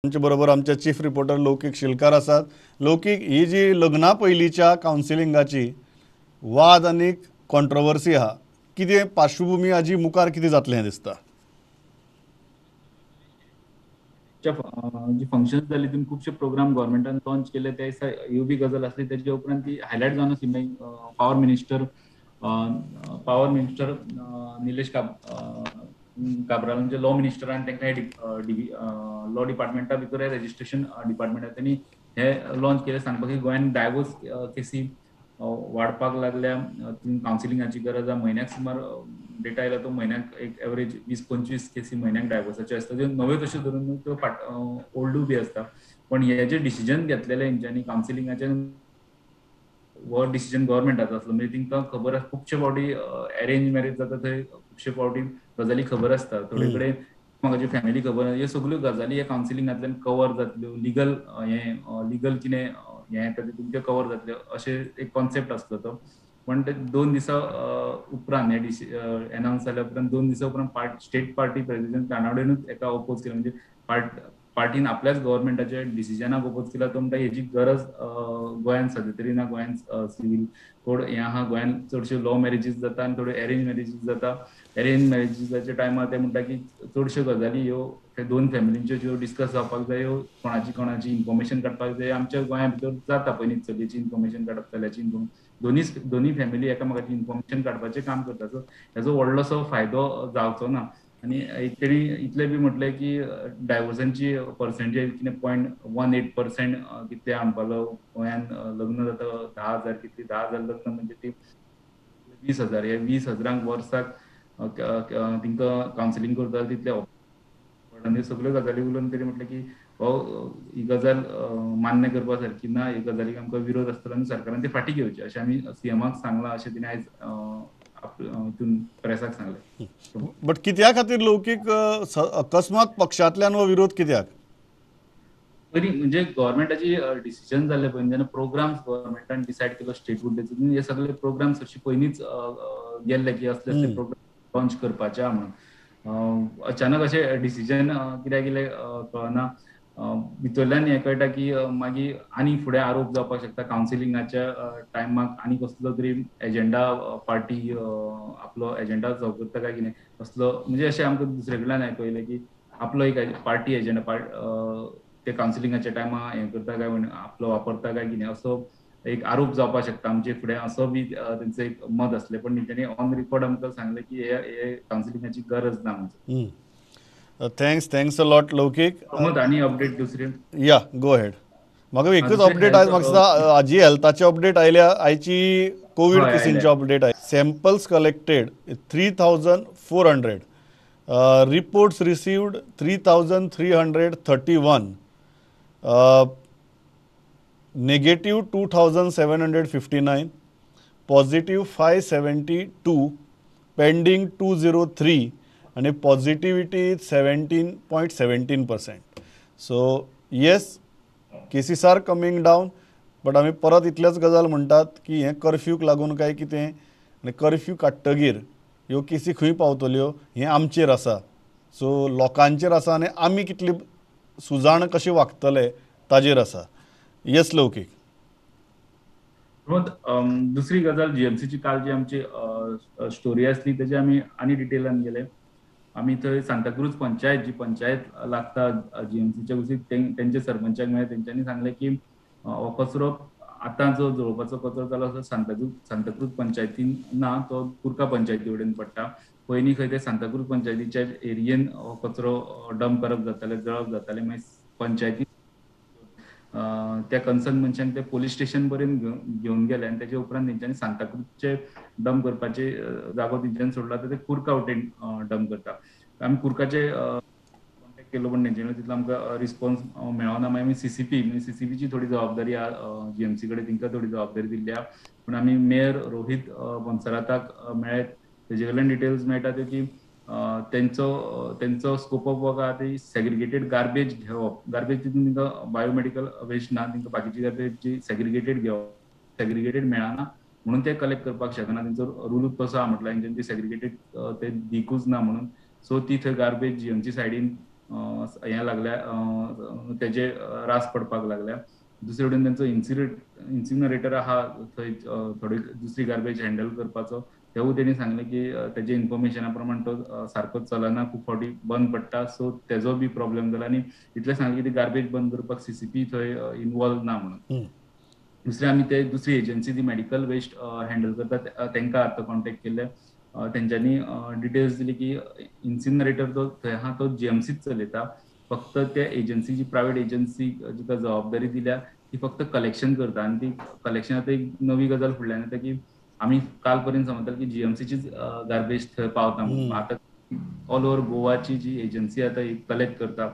आमचे बरोबर आमचे चीफ रिपोर्टर लौकिक शिलकार आसात. लौकिक, ही जी लग्ना पयलींच्या कावन्सिलिंगाची वाद आनी कॉन्ट्रोवर्सी आहा, कितें पार्श्वभूमी हाजी मुखार कितें जातलें दिसता? जी फंक्शन्स जाली तितून खुबशे प्रोग्राम गव्हर्मेंटान लॉन्च केले ते ह्यो बी गजाल आसली. तेजे उपरांत ती हायलायट जावन आसली. मागीर पावर मिनिस्टर निलेश काब्राल म्हणजे लॉ मिनिस्टरान तांकां लॉ डिपार्टमेंटा भितर रजिस्ट्रेशन डिपार्टमेंटान त्यांनी हे लॉन्च केले, सांगपाक की गोंयान डायवोर्स केसी वाडपाक लागल्या. कावन्सिलिंगाची गरज आहा. म्हयन्याक सुमार डेटा आयला तो म्हयन्याक एक एवरेज 20-25 केसी म्हयन्याक डायवोर्साचे आसता. ज्यो नव्यो तश्यो धरून त्यो ओल्डूय बी आसता. पण हे जे डिसिजन घेतलेले हेंच्यांनी कावन्सिलिंगाचे, हो डिसिजन गव्हर्मेंटाचो आसलो. म्हणजे तांकां खबर आसा खुबशे फावटी अरेंज मॅरेज जाता थंय खुबशे फावटी गजाली खबर आसता. थोडे कडेन म्हाका फॅमिली खबर ह्यो सगळ्यो गजाली ह्या कावन्सिलिंगांतल्यान कवर जातल्यो. लिगल कितें हें येता तितून त्यो कवर जातल्यो अशें एक कॉन्सेप्ट आसलो तो. पण ते 2 दिसा उपरांत हे अनावन्स जाल्या उपरांत 2 दिसा उपरांत स्टेट पार्टी प्रेसिडेंट कानावडेनूच एका ओपोज केला. म्हणजे पार्टीन आपल्याच गव्हर्मेंटाच्या डिसिजनाक ओपोज केला. तो म्हणटा हेजी गरज गोंयान सद्या तरी ना. गोंयान सिव्हील कोड हें आहा. गोंयान चडश्यो लॉ मॅरेजीस जाता आनी थोड्यो अरेंज मॅरेजीस जाता. अरेंज मॅरेजीसाच्या टायमार ते म्हणटा की चडश्यो गजाली ह्यो त्या दोन फॅमिलींच्यो ज्यो डिस्कस जावपाक जाय, कोणाची इन्फॉर्मेशन काडपाक जाय. आमच्या गोंया भितर जाता पयलींच चलयेची इन्फॉर्मेशन काडप, चल्याची दोन्ही फॅमिली एकामेकाची इन्फॉर्मेशन काडपाचें काम करता. सो हेजो व्हडलोसो फायदो जावचो ना. आनी तेणी इतलें बी म्हटलें की डायवोर्सांची पर्सेंटेज कितें 0.18% कितले आणपालो. गोंयान लग्न जाता 10,000 कितली 10,000 लग्न म्हणजे ती 20,000. हे 20,000 वर्साक तांकां कावन्सिलिंग करता तितले आनी सगळ्यो गजाली उलोवन तेणी म्हटलें की ही गजाल मान्य करपा सारकी ना. ही गजालीक आमकां विरोध आसतलो आनी सरकारान ती फाटीं घेवची अशें आमी सीएमाक सांगलां, अशें तिणें आयज हितून प्रेसाक सांगलें. बट कित्या खातीर लौकिक अकस्मात पक्षांतल्यान हो विरोध कित्याक? बरी म्हणजे गव्हर्मेंटाची डिसिजन जाल्ले पयलीं जेन्ना प्रोग्राम्स गव्हर्मेंटान डिसायड केलो स्टेटहूड डेसिजन, हे सगळे प्रोग्राम्स अशी पयलींच गेल्ले की असले असले प्रोग्राम लॉन्च करपाचे आहा म्हणून. अचानक अशें डिसिजन कित्याक येयलें कळना. भितरल्यान हें कळटा की मागीर आनी फुडें आरोप जावपाक शकता. कावन्सिलिंगाच्या टायमाक आनी कसलो तरी एजेंडा पार्टी आपलो एजेंडा सर्व करता काय कितें असलो, म्हणजे अशें आमकां दुसरे कडल्यान आयकूं येयलें की आपलो एक पार्टी एजेंडा ते कावन्सिलिंगाच्या टायमार हें करता काय म्हण आपलो वापरता काय कितें असो एक आरोप जावपाक शकता आमचे फुडें, असो बी तेंचो एक मत आसलें. पण तेणी ऑन रिकॉर्ड आमकां सांगलें की हे कावन्सिलिंगाची गरज ना म्हणून. थँक्स अ लॉट लौकिक. प्रमोद, आनी अपडेट दुसरी? या गो हेड. म्हाका एकूच दुसरे अपडेट हेल्थ आयज म्हाका दिसता हाजी हेल्थाचे अपडेट आयल्या. आयची कोवीड हय केसींची आयल्या. अपडेट आयली. Samples collected 3,400. Reports received 3,331. Negative 2,759. Positive 572. Pending 203. आणि positivity 17.17%. So yes, cases are coming down. But आमी परत इतलेच गजाल म्हणटात की हें कर्फ्यूक लागून काय कितें, आनी कर्फ्यू काडटगीर ह्यो केसी खंय पावतल्यो हें आमचेर आसा. सो लोकांचेर आसा आनी आमी कितली सुजाण कशें वागतले ताजेर आसा. येस लौकिक. प्रमोद, दुसरी गजाल जीएमसीची काल जी आमची स्टोरी आसली तेजे आमी आनी डिटेलान गेले. आमी थंय सांताक्रूज पंचायत जी पंचायत लागता जीएमसीच्या कुशीक तेंचे सरपंचाक मेळ्ळे. तेंच्यांनी सांगलें की हो कचरो आतां जो जळोवपाचो कचरो जालो तो सांताक्रूज पंचायतीन ना, तो कुर्का पंचायती कडेन पडटा. पयलीं खंय ते सांताक्रूज पंचायतीच्या एरियेन हो कचरो डंप करप जातालें, जळप जातालें. मागीर पंचायती त्या कन्सर्न मनशांक ते पुलीस स्टेशन पर्यंत घेवन गेले आनी तेजे उपरांत तेंच्यांनी सांताक्रूजचे डंप करपाचे जागो तेंच्यांनी सोडला ते कुर्का वटेन डंप करता. आमी कुर्काचे कॉन्टेक्ट केलो पण तेंच्यांनी तितलो आमकां रिस्पॉन्स मेळोना. मागीर आमी सीसीपीची थोडी जबाबदारी आहा जीएमसी कडेन, तांकां थोडी जबाबदारी दिल्ली आहा. पूण आमी मेयर रोहीत बनसराताक मेळ्ळे. तेजे कडल्यान डिटेल्स मेळटा त्यो की तेंचो स्कोप ऑफ वर्क आहा ती सेग्रिगेटेड गार्बेज घेवप. गार्बेज तितून तांकां बायोमेडिकल वेस्ट ना, तांकां बाकीची गार्बेज जी सेग्रिगेटेड घेवप. सेग्रिगेटेड मेळना म्हणून ते कलेक्ट करपाक शकना. तेंचो रुलूच तसो आहा म्हटल्यार तेंच्यांनी ती सेग्रिगेटेड ते दिकूच ना म्हणून. सो ती थंय गार्बेज जीएमसी सायडीन हें लागल्या तेजे रास पडपाक लागल्या. दुसरे वटेन तेंचो इन्सिनरेटर आहा थंय थोडी दुसरी गार्बेज हँडल करपाचो तेवूय तेणी सांगलें की तेजे इन्फॉर्मेशना प्रमाण तो सारको चलना, खूब फावटी बंद पडटा, सो तेजो बी प्रॉब्लेम जाला आनी इतलें सांगलें की ती गार्बेज बंद करपाक सीसीपी थंय इन्वॉल्व ना म्हणून. दुसरे आमी ते दुसरी एजन्सी ती मेडिकल वेस्ट हँडल करता तेंकां आतां कॉन्टॅक्ट केले. तेंच्यांनी डिटेल्स दिली की इन्सिनरेटर जो थंय आहा तो जीएमसीच चलयता. फक्त त्या एजन्सीची प्रायव्हेट एजन्सी जिका जबाबदारी दिल्या ती फक्त कलेक्शन करता आनी ती कलेक्शन आतां एक नवी गजाल फुडल्यान येता की आमी काल पर्यंत समजताले की जीएमसीचीच गार्बेज थंय पावता म्हणून. आतां ऑल ओव्हर गोवाची जी एजन्सी आतां कलेक्ट करता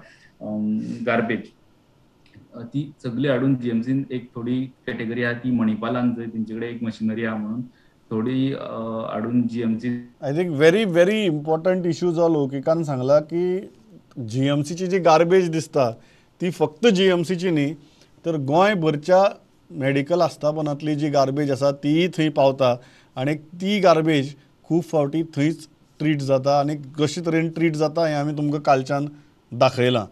गार्बेज ती सगळी हाडून जीएमसीन एक थोडी कॅटेगरी आहा ती मणिपालान जंय तेंचे कडेन एक मशिनरी आहा म्हणून थोडी हाडून GMC I think very important issue जो लौकिकान सांगला की जीएमसीची जी गार्बेज दिसता ती फक्त जीएमसीची न्ही तर गोंयभरच्या मेडिकल आस्थापनांतली जी गार्बेज आसा तीय थंय पावता आनी ती गार्बेज खूब फावटी थंयच ट्रीट जाता आनी कशे तरेन ट्रीट जाता हें आमी तुमकां कालच्यान दाखयलां.